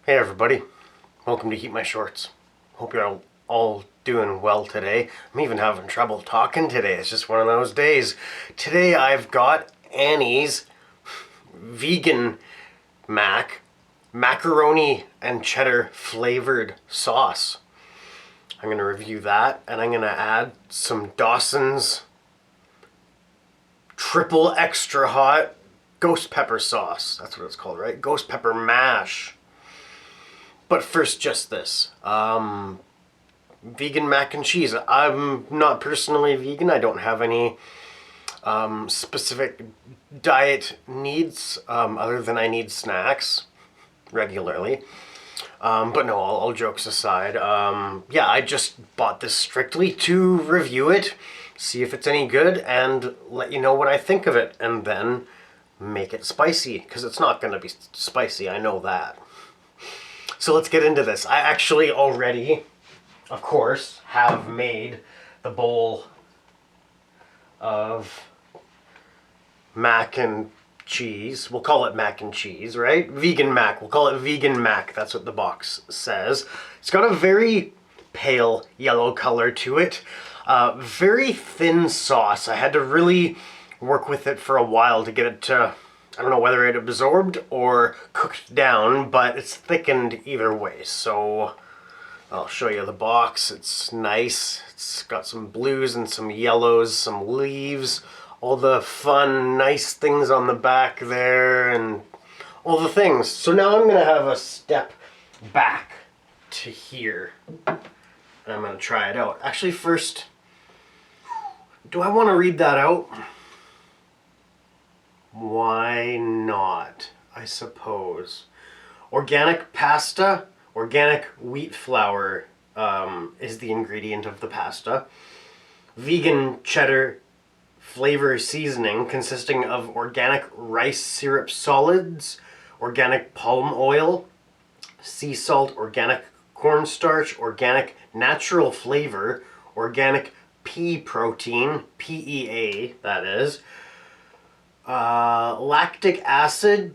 Hey everybody, welcome to Heat My Shorts. Hope you're all doing well today. I'm even having trouble talking today. It's just one of those days. Today I've got Annie's vegan macaroni and cheddar flavored sauce. I'm going to review that, and I'm going to add some Dawson's triple extra hot ghost pepper sauce. That's what it's called, right? Ghost pepper mash. But first, just this. Vegan mac and cheese. I'm not personally vegan. I don't have any specific diet needs other than I need snacks regularly. But no, all jokes aside, yeah, I just bought this strictly to review it, see if it's any good, and let you know what I think of it, and then make it spicy, because it's not going to be spicy, I know that. So let's get into this. I actually already, of course, have made the bowl of mac and cheese. We'll call it mac and cheese, right? Vegan mac. We'll call it vegan mac. That's what the box says. It's got a very pale yellow color to it. Very thin sauce. I had to really work with it for a while to get it to, I don't know whether it absorbed or cooked down, but it's thickened either way. So I'll show you the box. It's nice. It's got some blues and some yellows, some leaves, all the fun, nice things on the back there, and all the things. So now I'm going to have a step back to here, and I'm going to try it out. Actually, first, do I want to read that out? Why not, I suppose. Organic pasta, organic wheat flour is the ingredient of the pasta. Vegan cheddar flavor seasoning consisting of organic rice syrup solids, organic palm oil, sea salt, organic cornstarch, organic natural flavor, organic pea protein, PEA that is, lactic acid,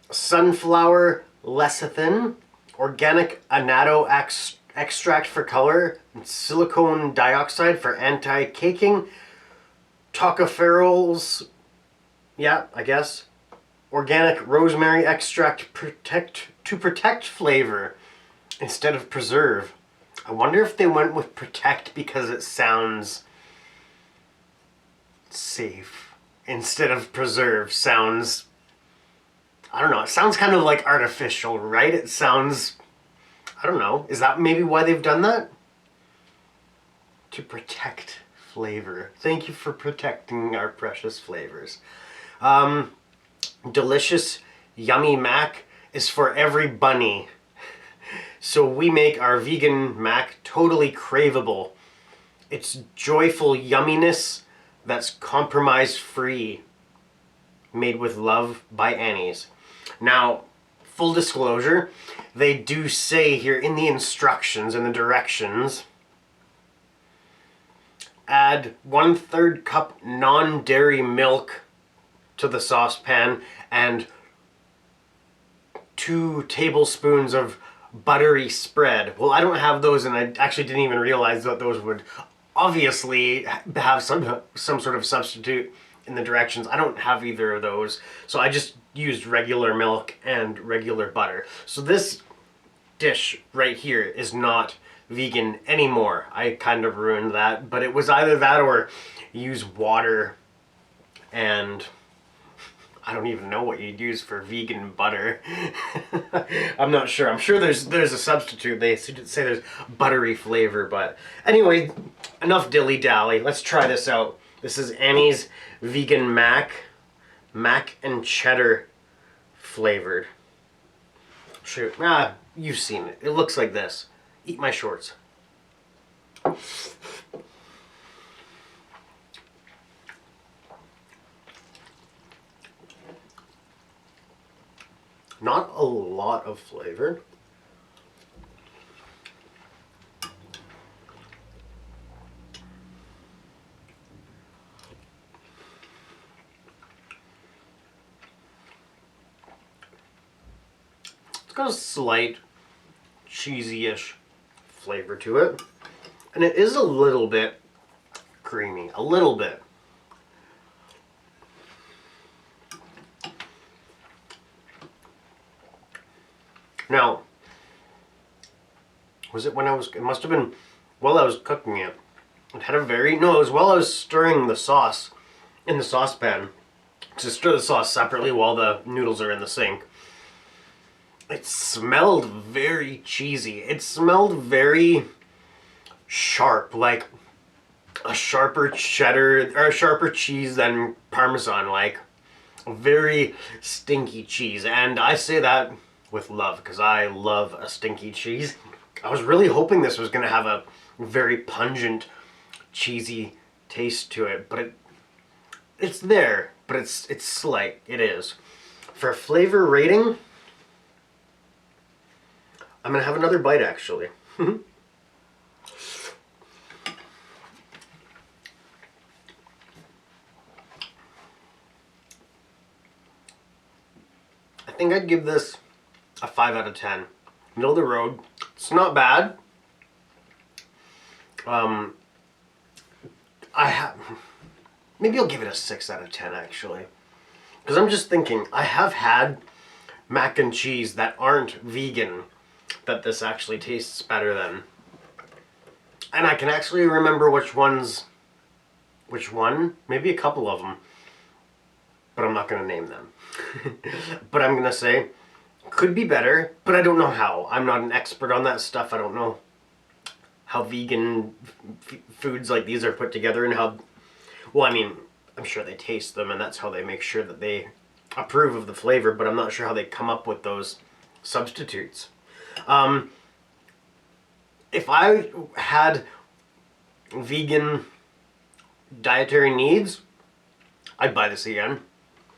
sunflower lecithin, organic annatto extract for color, and silicone dioxide for anti-caking, tocopherols, yeah, I guess, organic rosemary extract to protect flavor instead of preserve. I wonder if they went with protect because it sounds safe. Instead of preserve sounds, I don't know, it sounds kind of like artificial, right? It sounds, I don't know, is that maybe why they've done that? To protect flavor. Thank you for protecting our precious flavors. Delicious, yummy mac is for every bunny. So we make our vegan mac totally craveable. It's joyful yumminess that's compromise free, made with love by Annie's. Now, full disclosure, they do say here in the instructions and the directions, add 1/3 cup non-dairy milk to the saucepan and 2 tablespoons of buttery spread. Well, I don't have those, and I actually didn't even realize that those would obviously have some sort of substitute in the directions. I don't have either of those, so I just used regular milk and regular butter. So this dish right here is not vegan anymore. I kind of ruined that, but it was either that or use water, and I don't even know what you'd use for vegan butter. I'm not sure. I'm sure there's a substitute. They say there's buttery flavor, but anyway, enough dilly-dally. Let's try this out. This is Annie's vegan mac and cheddar flavored. Shoot, you've seen it. It looks like this. Eat my shorts. Not a lot of flavor. It's got a slight cheesy-ish flavor to it. And it is a little bit creamy, a little bit. Now, was it when it must have been while I was cooking it. It had a it was while I was stirring the sauce in the saucepan. To stir the sauce separately while the noodles are in the sink. It smelled very cheesy. It smelled very sharp, like a sharper cheddar, or a sharper cheese than Parmesan, like a very stinky cheese. And I say that with love, because I love a stinky cheese. I was really hoping this was going to have a very pungent, cheesy taste to it, but it's there, but it's slight. It is. For flavor rating, I'm going to have another bite, actually. I think I'd give this a 5 out of 10. Middle of the road. It's not bad. Maybe I'll give it a 6 out of 10, actually. Because I'm just thinking, I have had mac and cheese that aren't vegan that this actually tastes better than. And I can actually remember which one, maybe a couple of them, but I'm not going to name them. But I'm going to say, could be better, but I don't know how. I'm not an expert on that stuff. I don't know how vegan foods like these are put together and how, well, I mean, I'm sure they taste them and that's how they make sure that they approve of the flavor, but I'm not sure how they come up with those substitutes. If I had vegan dietary needs, I'd buy this again.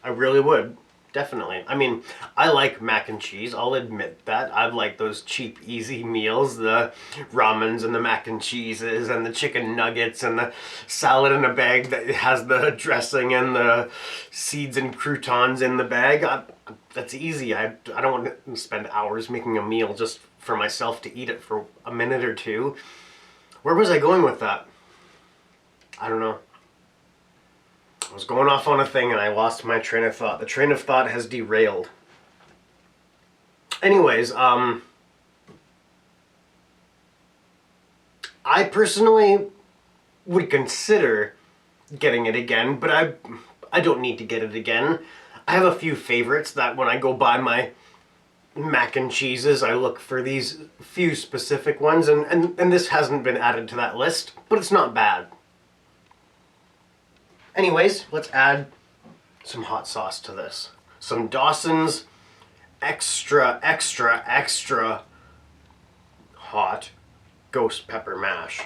I really would. Definitely. I mean, I like mac and cheese. I'll admit that. I like those cheap, easy meals. The ramens and the mac and cheeses and the chicken nuggets and the salad in a bag that has the dressing and the seeds and croutons in the bag. That's easy. I don't want to spend hours making a meal just for myself to eat it for a minute or two. Where was I going with that? I don't know. I was going off on a thing and I lost my train of thought. The train of thought has derailed. Anyways, I personally would consider getting it again, but I don't need to get it again. I have a few favorites that when I go buy my mac and cheeses, I look for these few specific ones, and this hasn't been added to that list, but it's not bad. Anyways, let's add some hot sauce to this. Some Dawson's extra hot ghost pepper mash.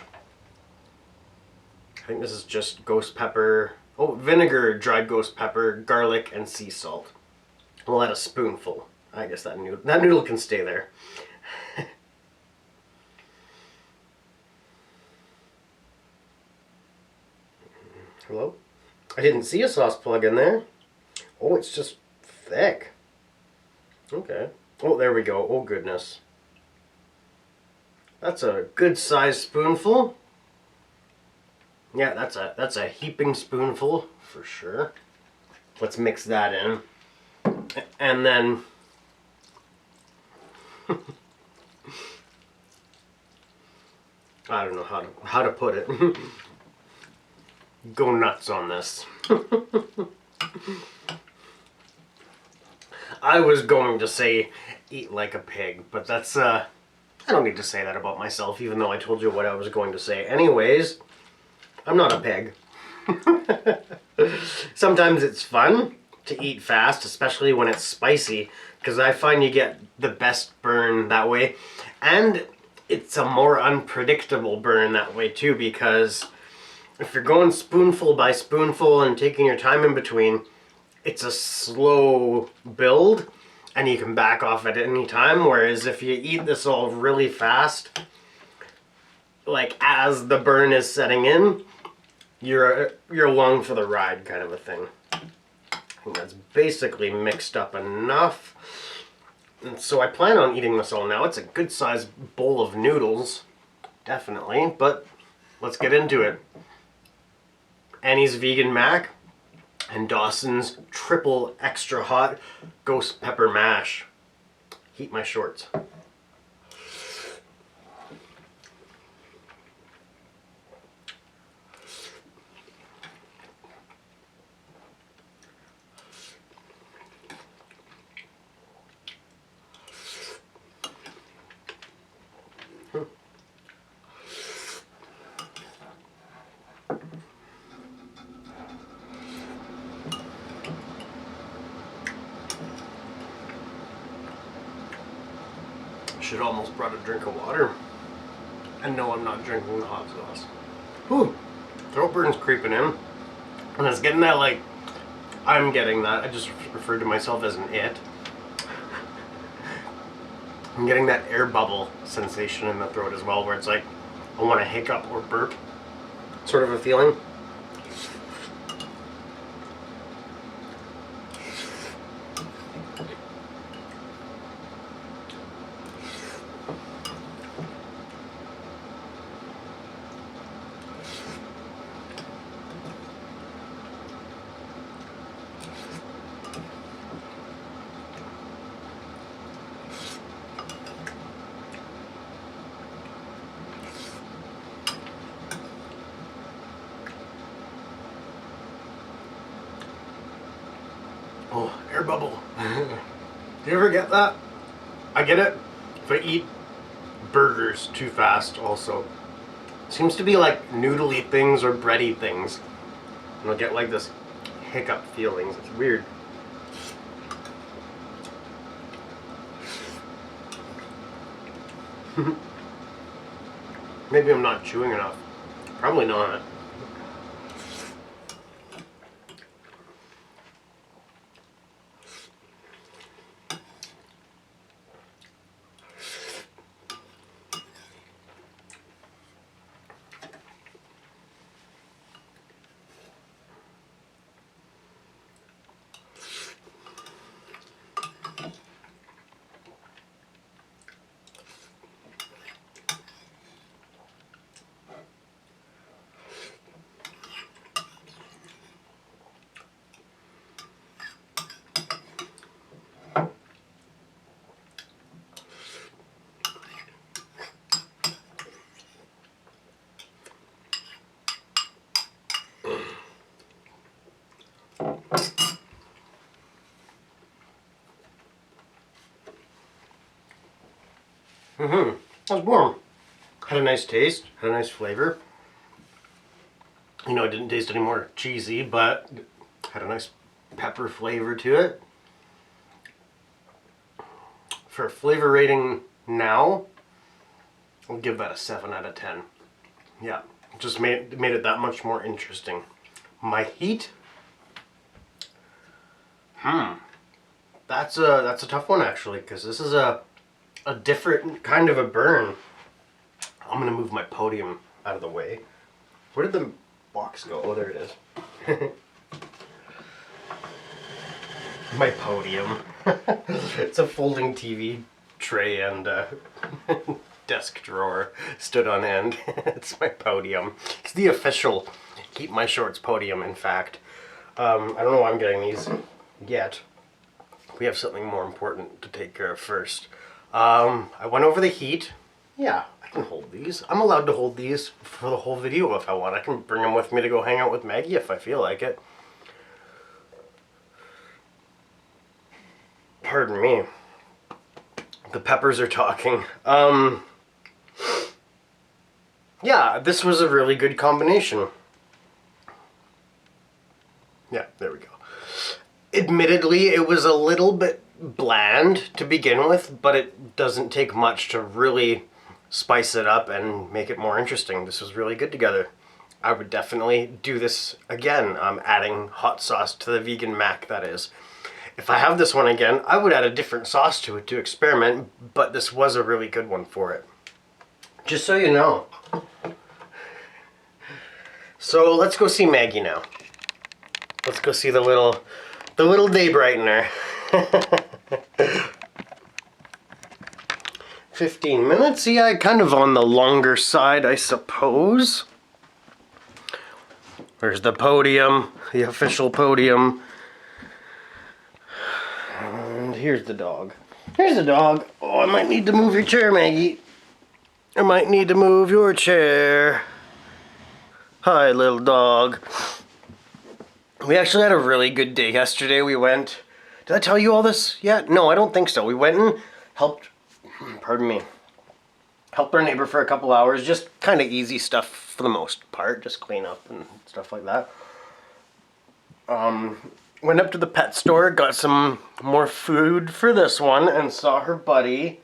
I think this is just ghost pepper, vinegar, dried ghost pepper, garlic, and sea salt. We'll add a spoonful. I guess that noodle can stay there. Hello? I didn't see a sauce plug in there. Oh, it's just thick. Okay. Oh, there we go. Oh, goodness. That's a good sized spoonful. Yeah, that's a heaping spoonful for sure. Let's mix that in. And then I don't know how to put it. Go nuts on this. I was going to say eat like a pig, but that's I don't need to say that about myself, even though I told you what I was going to say. Anyways, I'm not a pig. Sometimes it's fun to eat fast, especially when it's spicy, because I find you get the best burn that way. And it's a more unpredictable burn that way too, because if you're going spoonful by spoonful and taking your time in between, it's a slow build and you can back off at any time. Whereas if you eat this all really fast, like as the burn is setting in, you're along for the ride kind of a thing. I think that's basically mixed up enough. And so I plan on eating this all now. It's a good sized bowl of noodles, definitely, but let's get into it. Annie's vegan mac and Dawson's triple extra hot ghost pepper mash. Heat my shorts. Should almost brought a drink of water. And no, I'm not drinking the hot sauce. Whew, throat burn's creeping in. And it's getting that, like, I'm getting that. I just referred to myself as an it. I'm getting that air bubble sensation in the throat as well, where it's like, I want to hiccup or burp, sort of a feeling. Oh, air bubble. Do you ever get that? I get it if I eat burgers too fast also. It seems to be like noodly things or bready things. And I'll get like this hiccup feelings. It's weird. Maybe I'm not chewing enough. Probably not. That was warm. Had a nice taste, had a nice flavor. You know, it didn't taste any more cheesy, but had a nice pepper flavor to it. For a flavor rating now, I'll give that a 7 out of 10. Yeah, just made it that much more interesting. My heat? That's a tough one actually, because this is a different kind of a burn. I'm gonna move my podium out of the way. Where did the box go? Oh, there it is. My podium. It's a folding TV tray and desk drawer stood on end. It's my podium. It's the official Keep My Shorts podium, in fact. I don't know why I'm getting these yet. We have something more important to take care of first. I went over the heat. Yeah, I can hold these. I'm allowed to hold these for the whole video if I want. I can bring them with me to go hang out with Maggie if I feel like it. Pardon me. The peppers are talking. Yeah, this was a really good combination. Yeah, there we go. Admittedly, it was a little bit bland to begin with, but it doesn't take much to really spice it up and make it more interesting. This was really good together. I would definitely do this again, adding hot sauce to the vegan mac, that is. If I have this one again, I would add a different sauce to it to experiment, but this was a really good one for it. Just so you know. So let's go see Maggie now. Let's go see the little day brightener. 15 minutes? Yeah, kind of on the longer side, I suppose. There's the podium, the official podium. And here's the dog. Here's the dog. Oh, I might need to move your chair, Maggie. I might need to move your chair. Hi, little dog. We actually had a really good day yesterday. We went... Did I tell you all this yet? No, I don't think so. We went and helped... Pardon me. Helped our neighbor for a couple hours. Just kind of easy stuff for the most part. Just clean up and stuff like that. Went up to the pet store, got some more food for this one, and saw her buddy.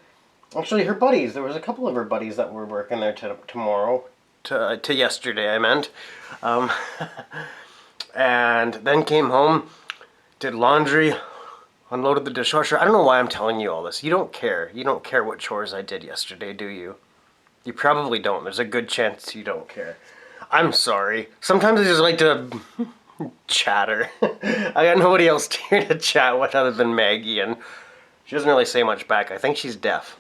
Actually, her buddies. There was a couple of her buddies that were working there tomorrow. To yesterday, I meant. And then came home, did laundry, unloaded the dishwasher. I don't know why I'm telling you all this. You don't care. You don't care what chores I did yesterday, do you? You probably don't. There's a good chance you don't care. I'm sorry. Sometimes I just like to chatter. I got nobody else here to chat with other than Maggie, and she doesn't really say much back. I think she's deaf.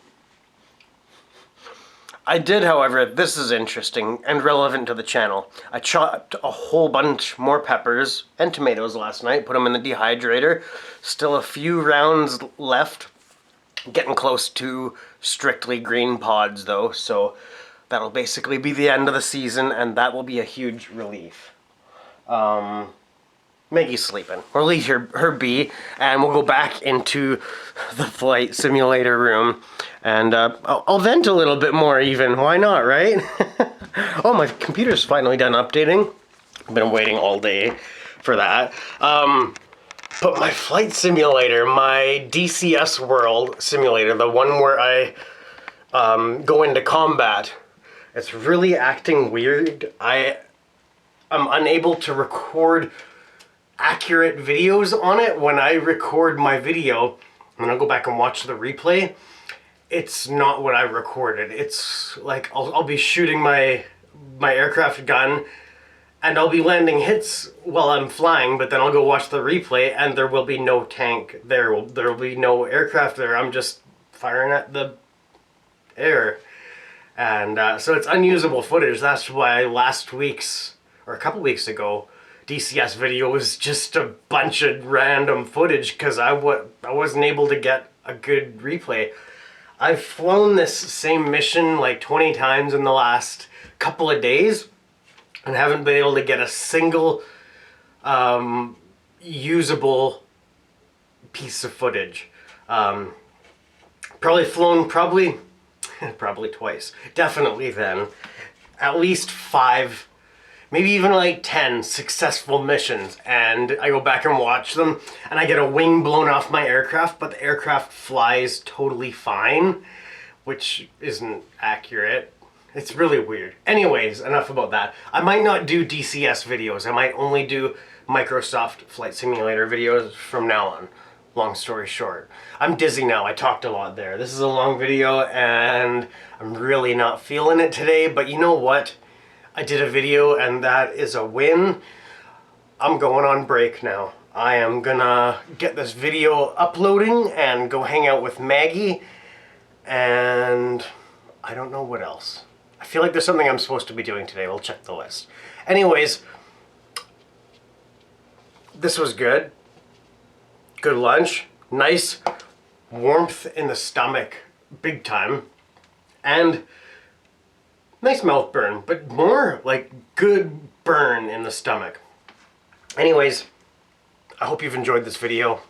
I did, however, this is interesting and relevant to the channel. I chopped a whole bunch more peppers and tomatoes last night, put them in the dehydrator. Still a few rounds left. Getting close to strictly green pods though, so that'll basically be the end of the season, and that will be a huge relief. Maggie's sleeping. We'll leave her be, and we'll go back into the flight simulator room, and I'll vent a little bit more even. Why not, right? Oh, my computer's finally done updating. I've been waiting all day for that. But my flight simulator, my DCS World simulator, the one where I go into combat, it's really acting weird. I'm unable to record accurate videos on it. When I record my video, when I go back and watch the replay, it's not what I recorded. It's like I'll be shooting my aircraft gun, and I'll be landing hits while I'm flying, but then I'll go watch the replay and there will be no tank there. There will be no aircraft there. I'm just firing at the air. And so it's unusable footage. That's why last week's, or a couple weeks ago, DCS video was just a bunch of random footage because I wasn't able to get a good replay. I've flown this same mission like 20 times in the last couple of days, and haven't been able to get a single usable piece of footage. Probably flown probably twice. Definitely then. At least 5, maybe even like 10 successful missions, and I go back and watch them, and I get a wing blown off my aircraft, but the aircraft flies totally fine, which isn't accurate. It's really weird. Anyways, enough about that. I might not do DCS videos. I might only do Microsoft Flight Simulator videos from now on. Long story short. I'm dizzy now. I talked a lot there. This is a long video and I'm really not feeling it today, but you know what? I did a video and that is a win. I'm going on break now. I am gonna get this video uploading and go hang out with Maggie, and I don't know what else. I feel like there's something I'm supposed to be doing today. We'll check the list. Anyways, this was good. Good lunch. Nice warmth in the stomach, big time. And nice mouth burn, but more like good burn in the stomach. Anyways, I hope you've enjoyed this video.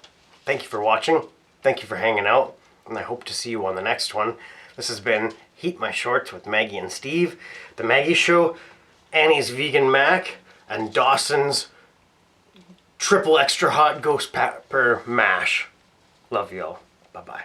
Thank you for watching. Thank you for hanging out. And I hope to see you on the next one. This has been Heat My Shorts with Maggie and Steve, The Maggie Show, Annie's Vegan Mac, and Dawson's Triple Extra Hot Ghost Pepper Mash. Love y'all. Bye-bye.